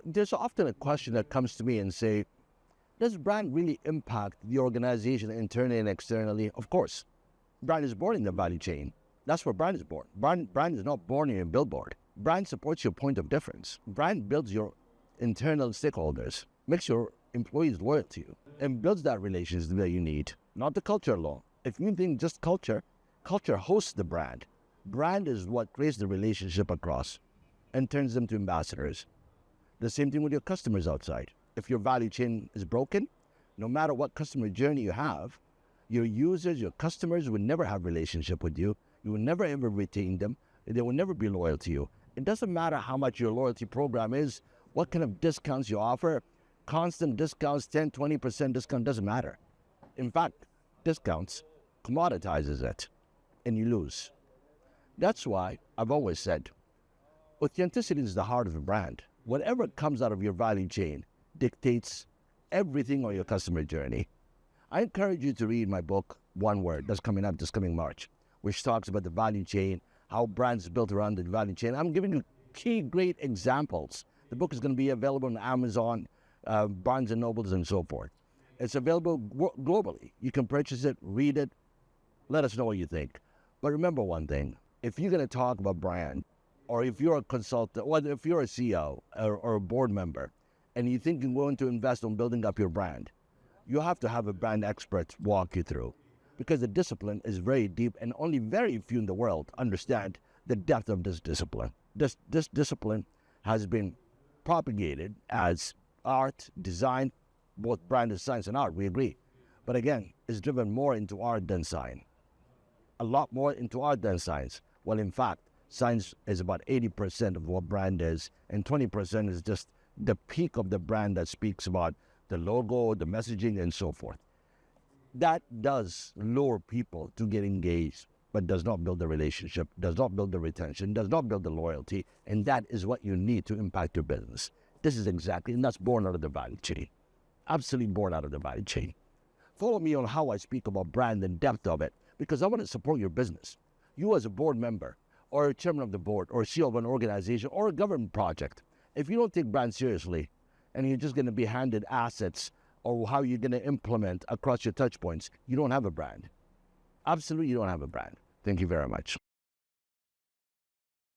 There's often a question that comes to me and say, does brand really impact the organization internally and externally? Of course. Brand is born in the value chain. That's where brand is born. Brand is not born in a billboard. Brand supports your point of difference. Brand builds your internal stakeholders, makes your employees loyal to you, and builds that relationship that you need, not the culture alone. If you think just culture, culture hosts the brand. Brand is what creates the relationship across and turns them to ambassadors. The same thing with your customers outside. If your value chain is broken, no matter what customer journey you have, your users, your customers will never have a relationship with you. You will never ever retain them. They will never be loyal to you. It doesn't matter how much your loyalty program is, what kind of discounts you offer, constant discounts, 10, 20% discount, doesn't matter. In fact, discounts commoditizes it and you lose. That's why I've always said, authenticity is the heart of a brand. Whatever comes out of your value chain dictates everything on your customer journey. I encourage you to read my book, OneWord, that's coming up this coming March, which talks about the value chain, how brands built around the value chain. I'm giving you key great examples. The book is going to be available on Amazon, Barnes & Nobles, and so forth. It's available globally. You can purchase it, read it, let us know what you think. But remember one thing, if you're going to talk about brand, or if you're a consultant, or if you're a CEO or a board member, and you think you're going to invest on building up your brand, you have to have a brand expert walk you through, because the discipline is very deep and only very few in the world understand the depth of this discipline. This discipline has been propagated as art, design, both brand is science and art, we agree. But again, it's driven more into art than science. A lot more into art than science. Well, in fact, science is about 80% of what brand is, and 20% is just the peak of the brand that speaks about the logo, the messaging, and so forth. That does lure people to get engaged, but does not build the relationship, does not build the retention, does not build the loyalty, and that is what you need to impact your business. This is exactly, and that's born out of the value chain. Absolutely born out of the value chain. Follow me on how I speak about brand and depth of it, because I want to support your business. You as a board member, or a chairman of the board, or CEO of an organization, or a government project, if you don't take brand seriously, and you're just going to be handed assets or how you're going to implement across your touch points, you don't have a brand. Absolutely, you don't have a brand. Thank you very much.